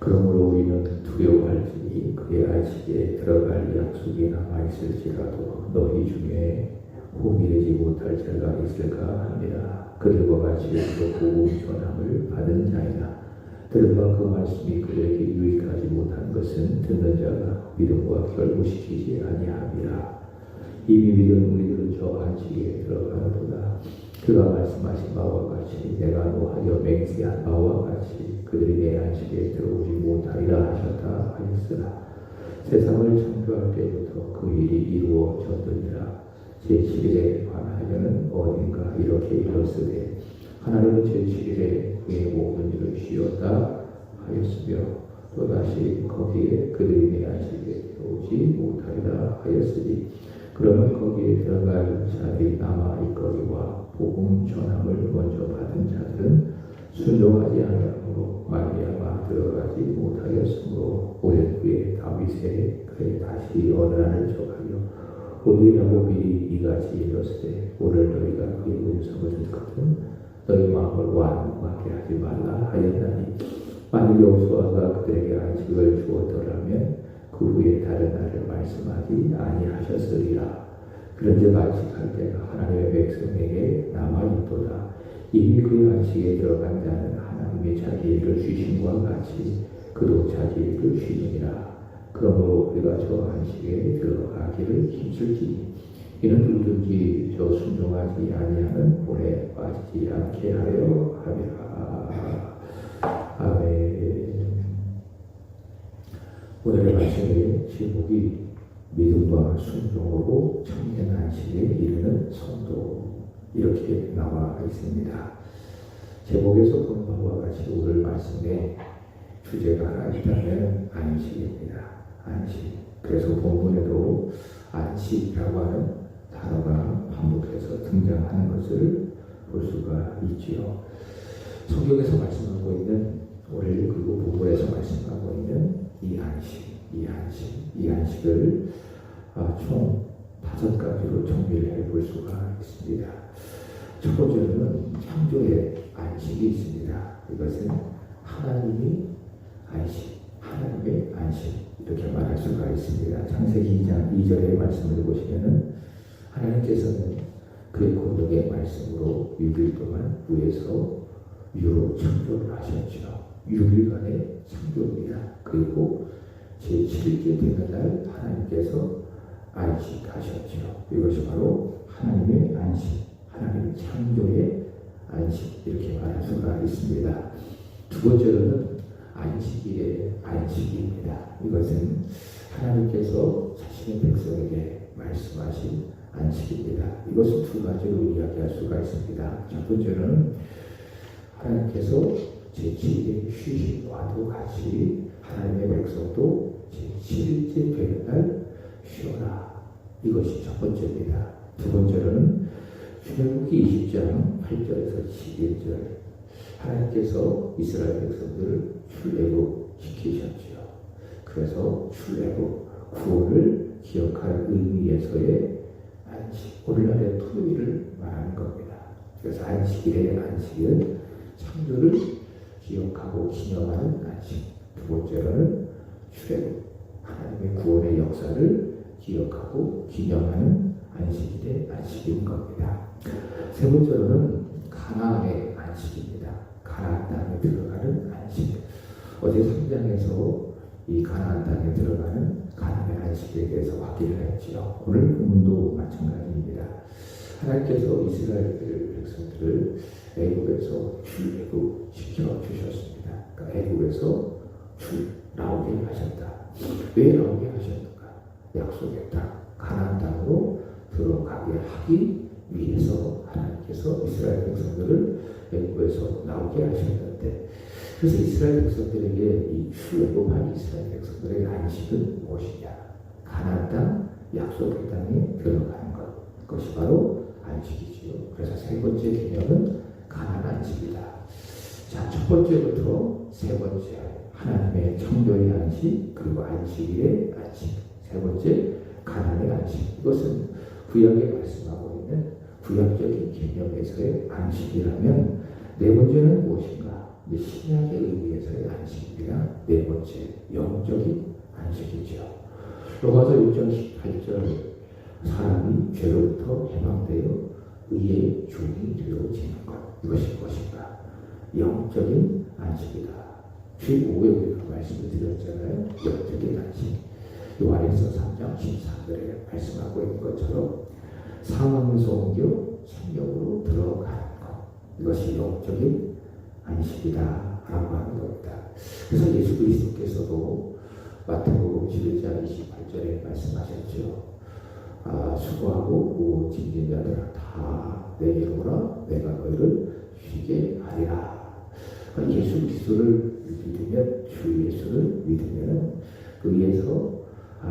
그러므로 우리는 두려워할지니 그의 안식에 들어갈 약속이 남아있을지라도 너희 중에 호기되지 못할 자가 있을까 합니다. 그들과 같이 그 복음 전함을 받은 자이나 들음과 그 말씀이 그들에게 유익하지 못한 것은 듣는 자가 믿음과 결부시키지 아니함이라. 이미 믿은 우리들은 저 안식에 들어가는도다. 그가 말씀하신 바와 같이 내가 노하여 맹세한 바와 같이 그들이 내 안식에 들어오지 못하리라 하셨다 하였으나 세상을 창조할 때부터 그 일이 이루어졌느니라. 제7일에 관하여는 어딘가 이렇게 일렀으되 하나님은 제7일에 그의 모든 일을 쉬었다 하였으며 또다시 거기에 그들이 내 안식에 들어오지 못하리라 하였으니 그러면 거기에 들어갈 자들이 남아있거니와 복음 전함을 먼저 받은 자들은 순종하지 아니하므로 말미암아 들어가지 못하였으므로 오랜 후에 다윗의 그에 다시 언어를 적하여 오늘이라고 미리 이같이 일렀으되 오늘 너희가 그의 음성을 듣거든 너희 마음을 완고하게 하지 말라 하였나니 만일 여호수아가 그들에게 안식을 주었더라면 그 후에 다른 날을 말씀하지 아니하셨으리라. 그런즉 안식할 때가 하나님의 백성에게 남아있도다. 이미 그 안식에 들어간 자는 하나님의 자기를 쉬심과 같이 그도 자기를 쉬느니라. 그러므로 우리가 저 안식에 들어가기를 힘쓸지 이는 누구든지 저 순종하지 아니하는 본에 빠지지 않게 하려 함이라. 아멘. 오늘의 말씀의 제목이 믿음과 순종으로 참된 안식에 이르는 성도 이렇게 나와 있습니다. 제목에서 본 바와 같이 오늘 말씀의 주제가 하나 있다면 안식입니다. 안식. 그래서 본문에도 안식이라고 하는 단어가 반복해서 등장하는 것을 볼 수가 있지요. 성경에서 말씀하고 있는 오늘 그리고 본문에서 말씀하고 있는 이 안식을 총 5가지로 정리를 해볼 수가 있습니다. 첫 번째로는 창조의 안식이 있습니다. 이것은 하나님의 안식 이렇게 말할 수가 있습니다. 창세기 2장 2절의 말씀을 보시면은 하나님께서는 그의 권능의 말씀으로 6일 동안 위에서 유로 창조를 하셨죠. 6일간의 창조입니다. 그리고 제7일째 되는 날 하나님께서 안식하셨죠. 이것이 바로 하나님의 안식, 하나님 창조의 안식 이렇게 말할 수가 있습니다. 두 번째로는 안식일의 안식입니다. 이것은 하나님께서 자신의 백성에게 말씀하신 안식입니다. 이것을 두 가지로 이야기할 수가 있습니다. 첫 번째는 하나님께서 제7일의 휴식과도 같이 하나님의 백성도 제7일째 되는 날 쉬어라. 이것이 첫 번째입니다. 두 번째로는 출애굽기 20장 8절에서 11절 하나님께서 이스라엘 백성들을 출애굽시키셨지요. 그래서 출애굽 구원을 기억할 의미에서의 안식, 오늘날의 토요일을 말하는 겁니다. 그래서 안식일의 안식은 창조를 기억하고 기념하는 안식. 두 번째로는 출애굽, 하나님의 구원의 역사를 기억하고 기념하는 안식일의 안식인 겁니다. 세 번째로는 가나안의 안식입니다. 가나안 땅에 들어가는 안식. 어제 3장에서 이 가나안 땅에 들어가는 가나안의 안식에 대해서 확인을 했지요. 오늘 본문도 마찬가지입니다. 하나님께서 이스라엘 백성들을 애굽에서 출애굽시켜 주셨습니다. 그러니까 애굽에서 나오게 하셨다. 왜 나오게 하셨는가? 약속의 땅, 가나안 땅으로 들어가게 하기 위해서 하나님께서 이스라엘 백성들을 애굽에서 나오게 하셨는데, 그래서 이스라엘 백성들에게 이 출애굽한 이스라엘 백성들의 안식은 무엇이냐? 가나안 땅, 약속의 땅에 들어가는 것. 그것이 바로 안식이지요. 그래서 세 번째 개념은 가나안 안식이다. 자, 첫 번째부터 세 번째 하나님의 창조의 안식, 그리고 안식일의 안식. 세 번째 가나안의 안식. 이것은 구약에 말씀하고 있는 구약적인 개념에서의 안식이라면 네 번째는 무엇인가? 신약의 의미에서의 안식입니다. 네 번째 영적인 안식이죠. 로마서 6장 18절 사람이 죄로부터 해방되어 의의 종이 되어지는 것, 이것이 무엇인가? 영적인 안식이다. 주일 오후에 우리가 말씀을 드렸잖아요. 영적인 안식. 요한에서 3장 14절에 말씀하고 있는 것처럼 사망에서 옮겨 생명으로 들어가는 것, 이것이 영적인 안식이다 라고 하는 겁니다. 그래서 예수 그리스도께서도 마태복음 11장 28절에 말씀하셨죠. 수고하고 짐진 자들아 다 내게로 오라, 내가 너희를 쉬게 하리라. 예수 그리스도를 믿으면, 주 예수를 믿으면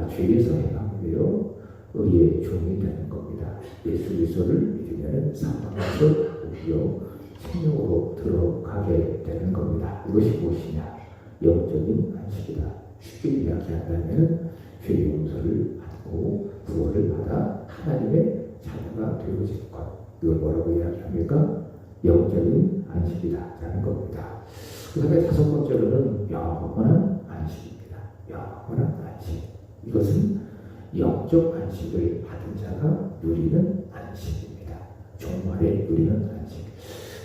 죄에서 해방되어 의의 종이 되는 겁니다. 예수 그리스도를 믿으면 사망에서 오히려 생명으로 들어가게 되는 겁니다. 이것이 무엇이냐? 영적인 안식이다. 쉽게 이야기한다면 죄 용서를 받고 구원을 받아 하나님의 자녀가 되어지는 것, 이걸 뭐라고 이야기합니까? 영적인 안식이다 라는 겁니다. 그 다음에 다섯 번째로는 영원한 안식입니다. 영원한 안식. 이것은 영적 안식을 받은 자가 누리는 안식입니다. 종말에 누리는 안식.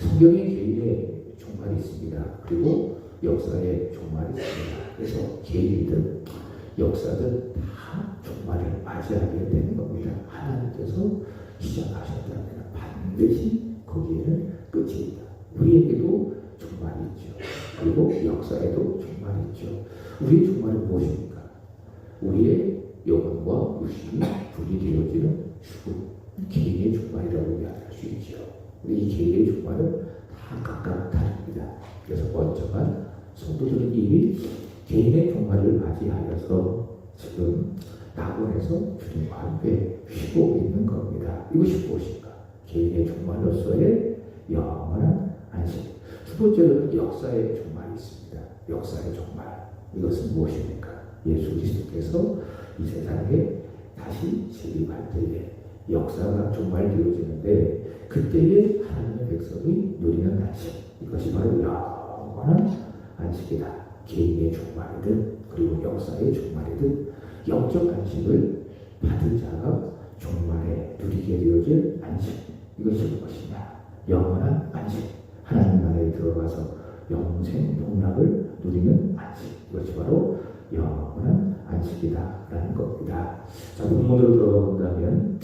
성경의 개인의 종말이 있습니다. 그리고 역사의 종말이 있습니다. 그래서 개인이든 역사든 다 종말을 맞이하게 되는 겁니다. 하나님께서 시작하셨다면 반드시 거기에는 끝이 있다. 우리에게도 종말이 있죠. 그리고 역사에도 종말이 있죠. 우리의 종말은 무엇입니까? 우리의 영혼과 육신이 분리 되어지는 죽음, 개인의 종말이라고 이야기할 수 있죠. 이 개인의 종말은 다 각각 다릅니다. 그래서 먼저가 성도들은 이미 개인의 종말을 맞이하여서 지금 낙원에서 주님과 함께 쉬고 있는 겁니다. 이것이 무엇인가? 개인의 종말로서의 영원한 안식. 두 번째로는 역사의 종말이 있습니다. 역사의 종말. 이것은 무엇입니까? 예수 그리스도께서 이 세상에 다시 재림할 때에 역사가 종말되어지는데 그때에 하나님의 백성이 누리는 안식. 이것이 바로 영원한 안식이다. 개인의 종말이든 그리고 역사의 종말이든 영적 안식을 받은 자가 종말에 누리게 되어질 안식. 이것이 무엇이냐? 영원한 안식. 하나님 나라에 들어가서 영생 복락을 누리는 안식. 이것이 바로 영원한 안식이다 라는 겁니다. 자, 본문으로 들어가 본다면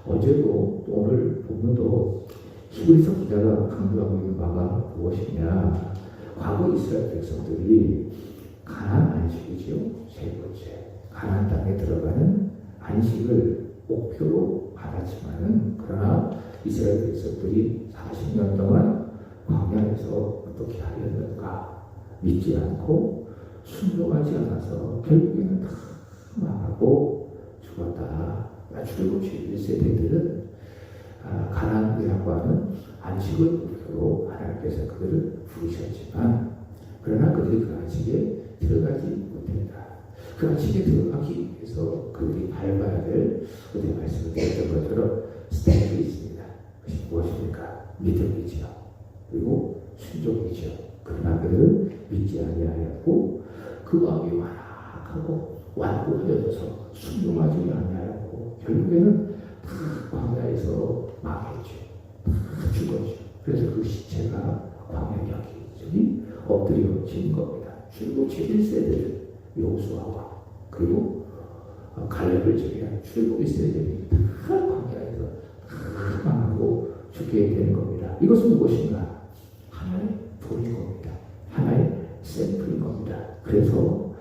어제도 또 오늘 본문도 히브리서 기자가 강조하고 있는 바가 무엇이냐? 과거 이스라엘 백성들이 가나안 안식이지요. 세 번째, 가나안 땅에 들어가는 안식을 목표로 받았지만은 그러나 이스라엘 백성들이 40년 동안 광야에서 어떻게 하였는가? 믿지 않고 순종하지 않아서 결국에는 다 망하고 죽었다. 출애굽 1세대들은 가나안이라고 하는 안식을 목표로 하나님께서 그들을 부르셨지만 그러나 그들이 그 안식에 들어가지 못했다. 그 안식에 들어가기 위해서 그들이 밟아야 될 어제 말씀을 드렸던 것처럼 스텝이 있습니다. 그것이 무엇입니까? 믿음이지요. 그리고 순종이지요. 그러나 그들은 믿지 아니하였고 그 마음이 완악하고 완고해져서 순종하지 아니하였고 결국에는 다 광야에서 망했죠. 다 죽었죠. 그래서 그 시체가 광야 여기저기 엎드려진 겁니다. 출애굽 1세대를 여호수아와 그리고 갈렙을 제외한 출애굽 1세대들이 다 광야에서 다 망하고 죽게 되는 겁니다. 이것은 무엇인가? 하나의 돌인 겁니다. 하나의 샘플인 겁니다. 그래서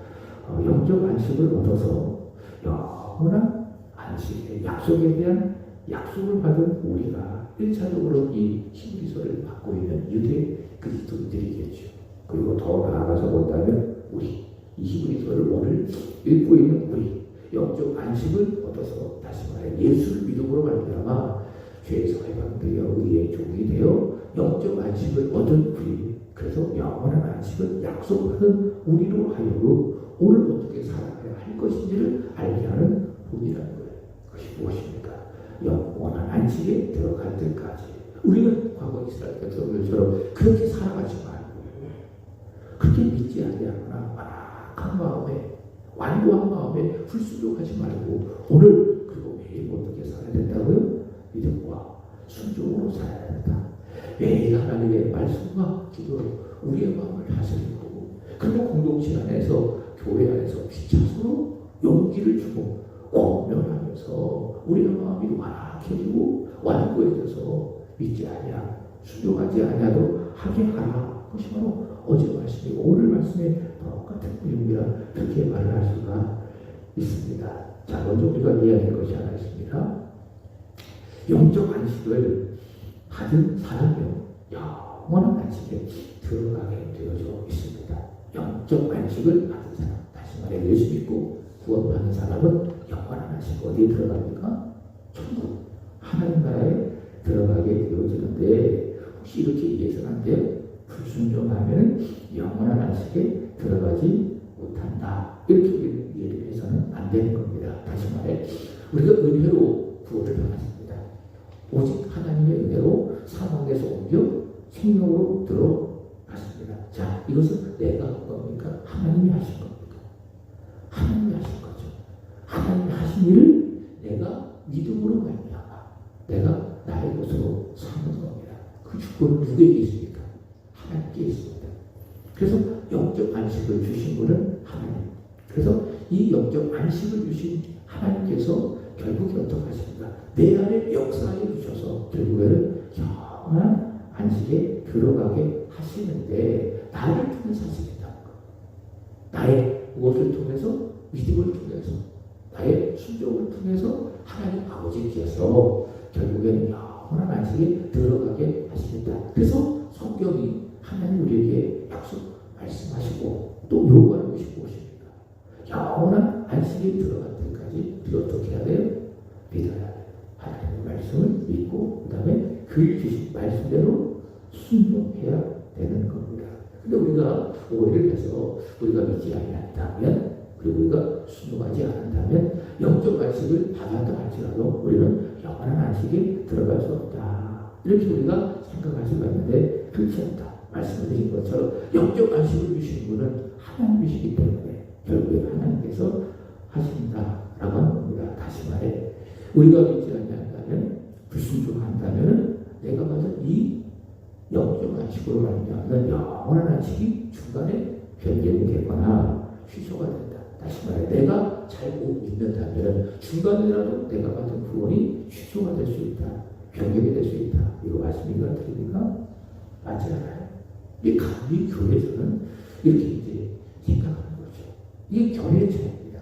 영적 안식을 얻어서 영원한 안식의 약속에 대한 약속을 받은 우리가 1차적으로 이 히브리서를 받고 있는 유대 그리스도인들이겠죠. 그리고 더 나아가서 본다면 우리 이 히브리서를 오늘 읽고 있는 우리 영적 안식을 얻어서 다시 말해 예수를 믿음으로 말미암아 죄에서 해방되어 의의 종이 되어 영적 안식을 얻은 우리, 그래서 영원한 안식을 약속하는 우리로 하여금 오늘 어떻게 살아가야 할 것인지를 알게 하는 본이라는 거예요. 그것이 무엇입니까? 영원한 안식에 들어갈 때까지 우리는 과거 이스라엘 백성들처럼 그렇게 살아가지 말고 그렇게 믿지 아니하거나 완악한 마음에 완고한 마음에 불순종하지 말고 오늘 그리고 매일 어떻게 살아야 된다고요? 믿음과 순종으로 살아야 된다. 매일 하나님의 말씀과 기도로 우리의 마음을 다스리고 그리고 공동체 안에서 교회 안에서 피차서로 용기를 주고 권면하면서 우리의 마음이 완악해지고 완고해져서 믿지 아니하 순종하지 아니하도 하게 하라. 그것이 바로 어제 말씀이고 오늘 말씀에 똑같은 내용이라 그렇게 말을 할 수가 있습니다. 자, 먼저 우리가 이해할 것이 하나 있습니다. 영적 안식을 받은 사람은 영원한 안식에 들어가게 되어져 있습니다. 영적 안식을 받은 사람, 다시 말해 예수 믿고 구원받는 사람은 영원한 안식 어디에 들어갑니까? 천국, 하나님 나라에 들어가게 되어지는데 혹시 이렇게 이해해서는 안 돼요? 불순종하면 영원한 안식에 들어가지 못한다. 이렇게 우리는 이해를 해서는 안 되는 겁니다. 다시 말해 우리가 은혜로 구원을 받았습니다. 오직 하나님의 은혜로 사망에서 옮겨 생명으로 들어갔습니다. 자, 이것은 내가 한 겁니까? 하나님이 하신 겁니까? 하나님이 하신 거죠. 하나님이 하신 일을 내가 믿음으로 말미암아 내가 나의 것으로 사는 겁니다. 그 주권은 누구에게 있습니까? 하나님께 있습니다. 그래서 영적 안식을 주신 분은 하나님. 그래서 이 영적 안식을 주신 하나님께서 결국에 어떻게 하십니까? 내 안에 역사해 주셔서 결국에는 영원한 안식에 들어가게 하시는데 나를 통해서 하시겠다는 것. 나의 무엇을 통해서? 믿음을 통해서 나의 순종을 통해서 하나님 아버지께서 결국에는 영원한 안식에 들어가게 하시겠다. 그래서 성경이 하나님 우리에게 약속 말씀하시고 또 요구하는 것이 무엇입니까? 영원한 안식에 들어갈 때까지 우리가 어떻게 해야 돼요? 믿어야 돼요. 하나님의 말씀을 믿고 그 다음에 그 주신 말씀대로 순종해야 되는 겁니다. 근데 우리가 오해를 해서 우리가 믿지 않는다면 그리고 우리가 순종하지 않는다면 영적 안식을 받았다 할지라도 우리는 영원한 안식에 들어갈 수 없다. 이렇게 우리가 생각할 수가 있는데 그렇지 않다. 말씀을 드린 것처럼 영적 안식을 주시는 분은 하나님이시기 때문에 결국에 하나님께서 하신다라고 하는 겁니다. 다시 말해 우리가 믿지 않는다면 불순종한다면 내가 받은 이 영적 안식으로 말미암는 영원한 안식이 중간에 변경이 되거나 취소가 된다. 다시 말해 내가 잘못 믿는다면 중간이라도 내가 받은 구원이 취소가 될 수 있다. 변경이 될 수 있다. 이거 말씀이가 드립니까? 맞지 않아요? 이 감리교회에서는 이렇게 이제 생각하는 거죠. 이게 교회의 차이입니다.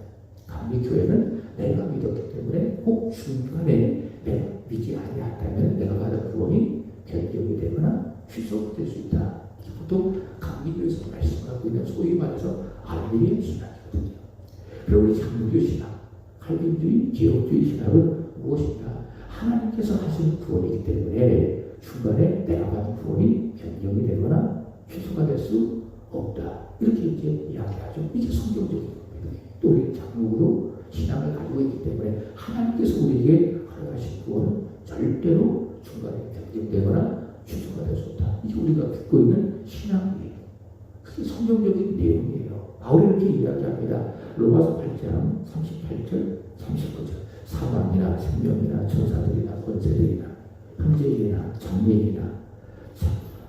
감리교회는 내가 믿었기 때문에 꼭 중간에 내가 믿지 아니한다면 내가 받은 구원이 변경이 되거나 취소될 수 있다. 보통 감리교에서 말씀하고 있는 소위 말해서 알리의 신학이거든요. 그리고 우리 장로교 신학, 칼빈주의, 개혁주의 신학은 무엇인가? 하나님께서 하시는 구원이기 때문에 중간에 내가 받은 구원이 변경이 되거나 취소가 될 수 없다. 이렇게 이제 이야기하죠. 이게 성경적인 겁니다. 또 우리 장로도 신앙을 가지고 있기 때문에 하나님께서 우리에게 허락하신 구원은 절대로 중간에 변경되거나 취소가 될 수 없다. 이게 우리가 듣고 있는 신앙이에요. 그게 성경적인 내용이에요. 바울이 이렇게 이야기합니다. 로마서 8장 38절 39절 사망이나 생명이나 천사들이나 권세들이나 형제이나 장래이나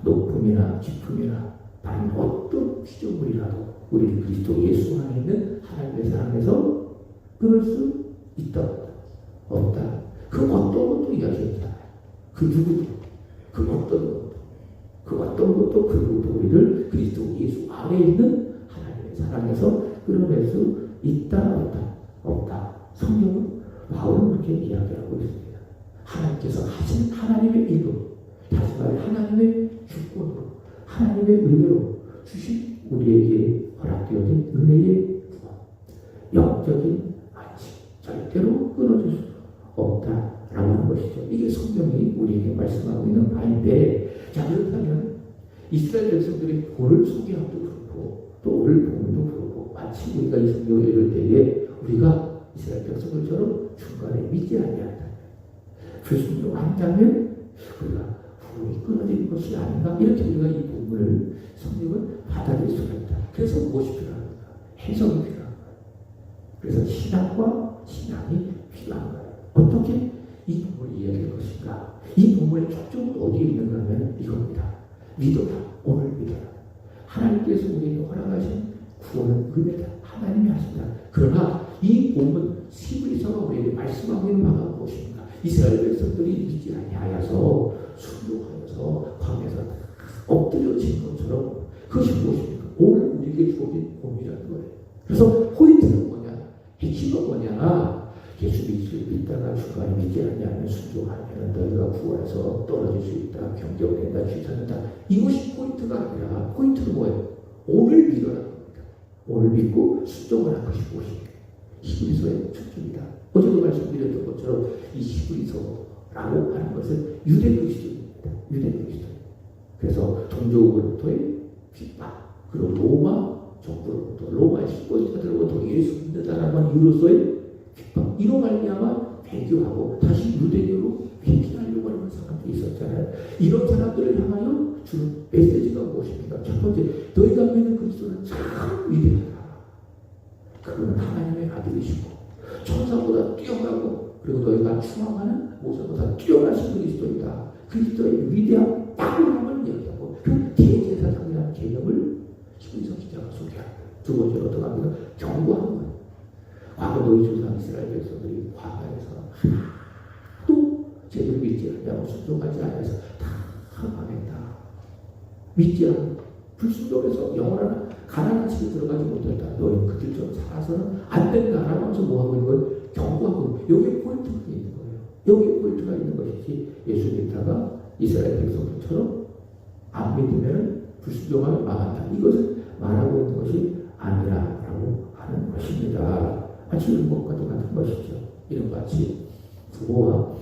높음이나 깊음이나 다른 어떤 피조물이라도 우리 그리스도 예수 안에 있는 하나님의 사랑에서 끊을 수 있다 없다. 그 어떤 것도 이야기했잖아요. 그 누구도 그 어떤 것도 그 어떤 것도 그 누구도 우리를 그리스도 예수 안에 있는 하나님의 사랑에서 끊어낼 수 있다 없다 없다. 성경은 바울은 그렇게 이야기하고 있습니다. 하나님께서 하신 하나님의 일로 다시 말해 하나님의 주권으로 하나님의 은혜로 주신 우리에게 허락되어진 은혜의 구원 영적인 안식 절대로 끊어줄 수 없다라고 하는 것이죠. 이게 성경이 우리에게 말씀하고 있는 바인데 자 그렇다면 이스라엘 백성들이 오늘 소개함도 그렇고 또 오늘 본문도 그렇고 마치 우리가 이 성경을 읽을 때에 우리가 이스라엘 백성들처럼 중간에 믿지 아니한다면 불순종한다면 우리가 구원이 끊어지는 것이 아닌가 이렇게 우리가 이 본문을 성경을 받아들일 수가 있다. 그래서 무엇이 필요합니까? 해석이 필요한 거예요. 그래서 신앙과 신앙이 필요한 거예요. 어떻게 이 본문을 이해할 것인가? 이 본문의 초점은 어디에 있는가 하면 이겁니다. 믿어라. 오늘 믿어라. 하나님께서 우리에게 허락하신 구원은 은혜다. 하나님이 하신다. 그러나 이 본문 히브리서가 우리에게 말씀하고 있는 바가 무엇입니까? 이스라엘 백성들이 믿지 아니하여서 순종하여서 광야에서 엎드려진 것처럼 그것이 무엇입니까? 오늘 우리에게 주어진 본이라는 거예요. 그래서 포인트는 뭐냐? 핵심은 뭐냐? 예수 믿다가 주가 믿지 않냐면 순종하면 너희가 구원해서 떨어질 수 있다. 경경된다. 귀찮는다. 이것이 포인트가 아니라 포인트는 뭐예요? 오늘 믿어라는 겁니다. 오늘 믿고 순종하는 것이 무엇입니까? 히브리서의 초점이다. 어제도 말씀드렸던 것처럼 이 히브리서라고 하는 것은 유대 그리스도입니다. 유대 그리스도. 그래서 동족으로부터의 핍박, 그리고 로마 정부로부터, 로마의 식권자들로부터 예수 믿는다라고 하는 이유로서의 핍박, 이로 말미암아 배교하고 다시 유대교로 회귀하려고 하는 사람들이 있었잖아요. 이런 사람들을 향하여 주는 메시지가 무엇입니까? 첫 번째, 너희가 믿는 그리스도는 참 위대하다. 그분은 하나님의 아들이시고 천사보다 뛰어나고 그리고 너희가 추앙하는 모세보다 뛰어나신 그리스도이다. 그리스도의 위대한 탁월함을 이야기하고 그 대제사장이라는 개념을 히브리서 기자가 소개합니다. 두 번째로 어떻게 합니까? 경고하는 거예요. 과거 너희 조상 이스라엘 백성들이 광야에서 하나도 제대로 믿지 않냐고 순종하지 않아서 다 망했다. 믿지 않고 불순종해서 영원한 가나안 땅에 들어가지 못했다. 너희는 그 길처럼 살아서는 안 된다라고 하면서 뭐하고 있는 거예요? 경고하고 여기에 포인트가 있는 거예요. 여기에 포인트가 있는 것이지 예수 믿다가 이스라엘 백성들처럼 안 믿으면 불순종하면 망한다. 이것을 말하고 있는 것이 아니라라고 하는 것입니다. 마치 이런 것과도 같은 것이죠. 이런 것 같이 부모와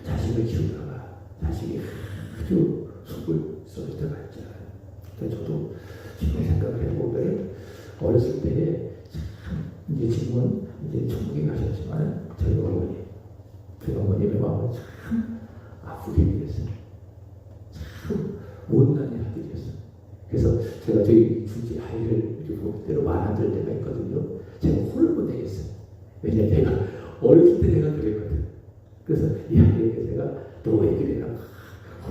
자식을 키우다가 자식이 아주 속을 썩을 때가 있잖아요. 근데 저도 지금 생각을 해보면 어렸을 때에 참 이제 지금은 이제 천국에 가셨지만 저희 어머님의 마음은 참 아프게 되었어요. 참 못난 아들이었어요. 그래서 제가 저희 둘째 아이를 이렇게 볼 때로 말아들 때가 있거든요. 제가 혼을 못 내겠어요. 왜냐면 내가 어렸을 때 내가 그랬거든. 그래서 이 아이에게 제가 너 왜 그래?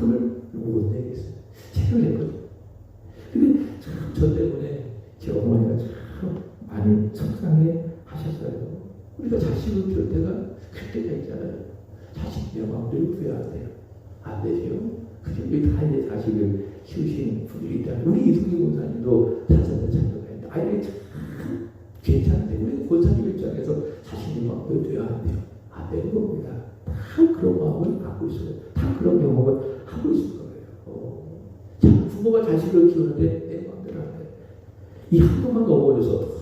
혼을 못 내겠어요. 책을 냈거든요. 근데 참 저 때문에 제 어머니가 참 많이 속상해 하셨어요. 우리가 자식을 키울 때가 그때가 있잖아요. 자식 내 마음대로 구해야 안 돼요. 안 되죠. 그죠? 우리 다 이제 자식을 키우시는 분들이 있다면 우리 이승기 권사님도 다섯째 자녀가 있는데 아이들이 참 괜찮은데 우리 권사님 입장에서 자식의 마음대로 돼야 안 돼요. 안 되는 겁니다. 다 그런 마음을 갖고 있어요. 다 그런 경험을 하고 있을 거예요. 자, 부모가 자식을 키우는데 내 마음대로 안 돼. 이 한도만 넘어져서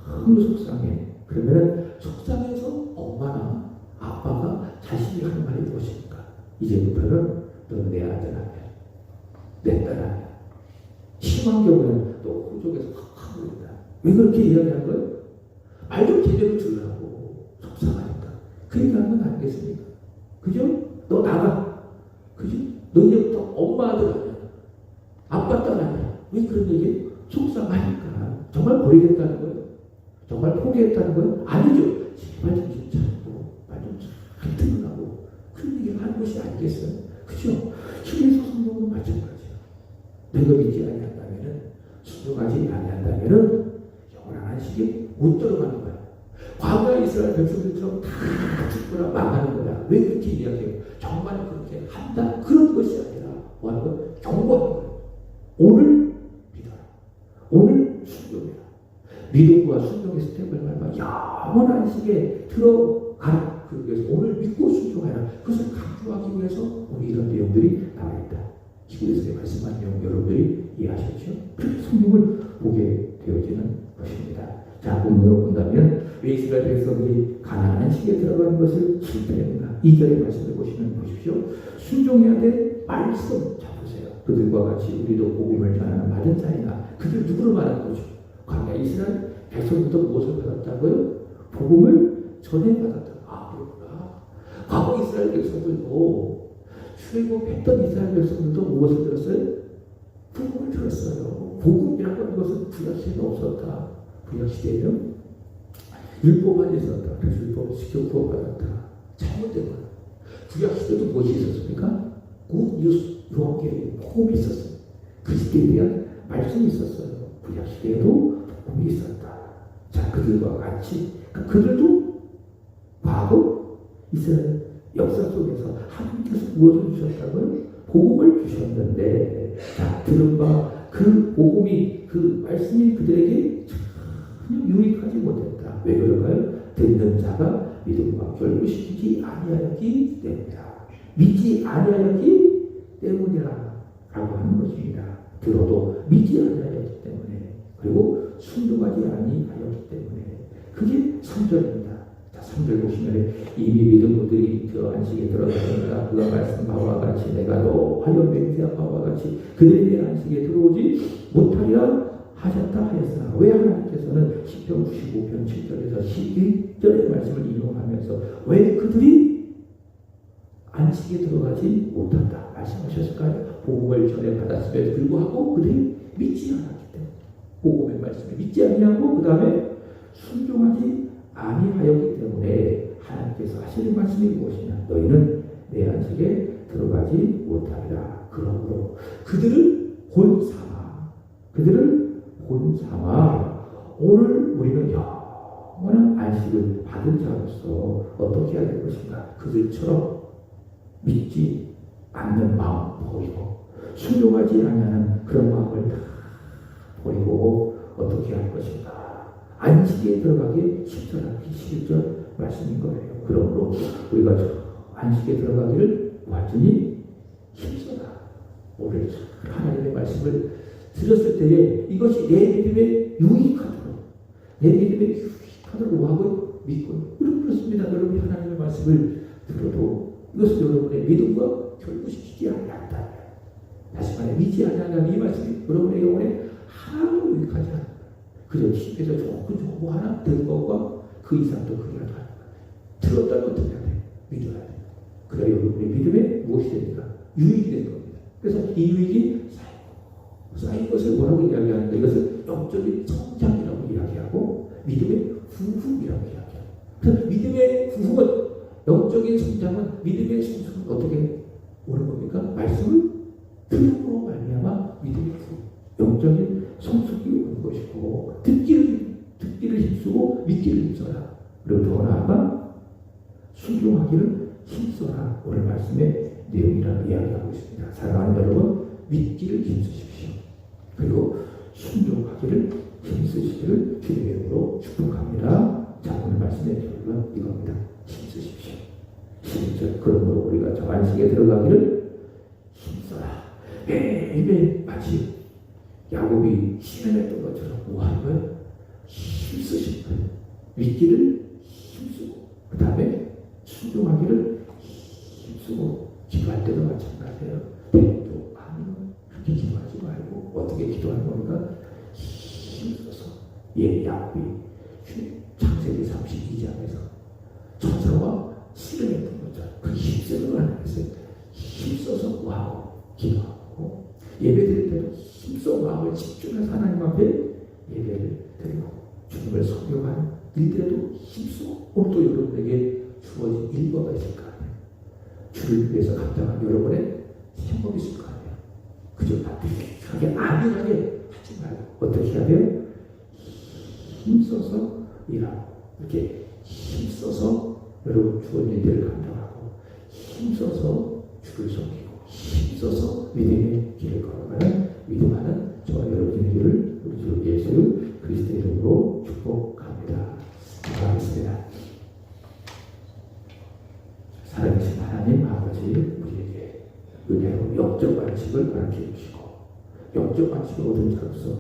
너무 속상해. 그러면 속상해서 엄마나 아빠가 자식이 하는 말이 무엇입니까? 이제부터는 너는 내 아들 아니야. 내 딸 아니야. 심한 경우는 너 호족에서 확 하고 있다. 왜 그렇게 이야기하는 거예요? 말 좀 제대로 들으라고. 속상하니까. 그 얘기하는 건 아니겠습니까? 그죠? 너 나가. 그죠? 너 이제부터 엄마 아들 아니야. 아빠 딸 아니야. 왜 그런 얘기? 속상하니까. 정말 버리겠다는 거예요? 정말 포기했다는 거예요? 아니죠. 제발 정신 차리고 말 좀 잘 들으라고 그런 얘기를 하는 것이 아니겠어요? 그죠? 히브리서 성경은 마찬가지예요. 내가 믿지 아니한다면은 순종하지 아니한다면은 영원한 안식에 못 들어가는 거야. 과거의 이스라엘 백성들처럼 다 죽거나 망하는 거야. 왜 그렇게 이야기해요? 정말 그렇게 한다? 그런 것이 아니라 뭐 하는 거야? 경고하는 거예요. 오늘 믿어라. 오늘 순종해라. 믿음과 순종의 스텝을 밟아 영원한 안식에 들어가라. 그래서 오늘 믿고 순종하라. 그것을 강조하기 위해서 오늘 이런 내용들이 나와 있다. 히브리서에 말씀한 내용 여러분들이 이해하셨죠? 그렇게 성경을 보게 되어지는 것입니다. 자, 본문으로 본다면 왜 이스라엘 백성들이 가나안 안식에 들어가는 것을 실패했는가? 2절의 말씀을 보십시오. 순종해야 될 말씀 잡으세요. 그들과 같이 우리도 복음을 전하는 받은 자이나 그들 누구를 말하는 거죠? 광야 이스라엘 백성부터 무엇을 받았다고요? 복음을 전해받았다. 아, 그렇구나. 과거 이스라엘 백성들도 출애굽했던 이스라엘 백성들도 무엇을 들었어요? 복음을 들었어요. 복음이라고 하는 것은 구약시대는 없었다. 구약시대에는 율법만 있었다. 그래서 율법을 지켜 구원받았다. 잘못된 거야. 구약 시대도 무엇이 있었습니까? 유언계의 복음이 있었어요. 그리스도에 대한 말씀이 있었어요. 구약 시대에도 복음이 있었다. 자, 그들과 같이 그들도 과거 이스라엘 역사 속에서 하나님께서 무엇을 주셨다고요? 복음을 주셨는데, 자, 들은 바 그 복음이, 그 말씀이 그들에게 전혀 유익하지 못했다. 왜 그럴까요? 듣는 자가 믿음과 결부시키지 아니하였기 때문이다. 믿지 아니하였기 때문이라 라고 하는 것입니다. 들어도 믿지 아니하였기 때문에, 그리고 순종하지 아니하였기 때문에. 그게 3절입니다. 자, 3절 보시면 이미 믿은 분들이 그 안식에 들어가니까 그가 말씀 바와 같이 내가 너 하여 맹세한 바와 같이 그들의 안식에 들어오지 못하리라 하셨다 하였으나, 왜 하나님께서는 시편 95편 7절에서 11절의 말씀을 인용하면서 왜 그들이 안식에 들어가지 못한다 말씀하셨을까요? 복음을 전해 받았음에도 불구하고 그들이 믿지 않았기 때문에, 복음의 말씀에 믿지 아니하고 그 다음에 순종하지 아니하였기 때문에 하나님께서 하시는 말씀이 무엇이냐? 너희는 내 안식에 들어가지 못하리라. 그러므로 그들을 본삼아 오늘 우리는 영원한 안식을 받은 자로서 어떻게 해야 될 것인가? 그들처럼 믿지 않는 마음 버리고 순종하지 아니하는 그런 마음을 다 버리고 어떻게 할 것인가? 안식에 들어가기 쉽더라. 11절 말씀인 거예요. 그러므로 우리가 안식에 들어가기를 완전히 힘써라. 오늘 하나님의 말씀을 들었을 때에 이것이 내 믿음에 유익하도록 하고 믿고 그렇습니다. 여러분이 하나님의 말씀을 들어도 이것은 여러분의 믿음과 결부시키지 않는다. 다시 말해 믿지 않는 이 말씀이 여러분의 영혼에 하나도 유익하지 않는다. 그저 TV에서 조금 하나 들은 것과 그 이상도 그게 아니라 들었다고 들어야 돼. 믿어야 돼. 그래야 여러분의 믿음에 무엇이 됩니까? 유익이 되는 겁니다. 그래서 이 유익이 쌓인 것을 뭐라고 이야기하는가? 이것을 영적인 성장이라고 이야기하고 믿음의 후흥이라고 이야기합니다. 그래서 믿음의 후흥은, 영적인 성장은, 믿음의 성숙은 어떻게 오는 겁니까? 말씀을 들음으로 말미암아 믿음의 영적인 성숙이 오는 것이고, 듣기를 힘쓰고 믿기를 힘써라. 그리고 더 나아가 순종하기를 힘써라. 오늘 말씀의 내용이라고 이야기하고 있습니다. 사랑하는 여러분, 믿기를 힘쓰십시오. 그리고 순종하기를 힘쓰시기를 주님의 이름으로 축복합니다. 자, 오늘 말씀의 결론은 이겁니다. 힘쓰십시오. 힘써. 그러므로 우리가 저 안식에 들어가기를 힘써라. 매일매일 마치 야곱이 시면했던 것처럼 뭐 하는 거예요? 힘쓰신 거예요. 믿기를 힘쓰고, 그 다음에 순종하기를 힘쓰고, 기도할 때도 마찬가지예요. 또 아니면 그렇게 기도하지 말고 어떻게 기도하는 겁니까? 힘써서. 야곱이 창세기 32장에서 천사와 시련했던 것처럼 그 힘쓰는 걸 하나님께서 힘써서 와우 기도하고, 예배 드릴 때도 힘써 마음을 집중해서 하나님 앞에 예배를 드리고, 주님을 섬겨하는 일들에도 힘써. 오늘도 여러분에게 주어진 일과가 있을 거 아니에요. 주를 위해서 감당한 여러분의 생업이 있을 거 아니에요. 그저 나쁘게 안일하게 하지 말고 어떻게 해야 돼요? 힘써서 일하고, 이렇게 힘써서 여러분 주어진 일들을 감당하고, 힘써서 주를 섬기고, 힘써서 믿음의 길을 걸어가는 믿음하는 저와 여러분의 길을 우리 주 예수 그리스도의 이름으로 축복합니다. 기도하겠습니다. 살아계신 하나님 아버지, 우리에게 은혜로 영적 안식을 가르쳐 주시고, 영적 안식을 얻은 자로서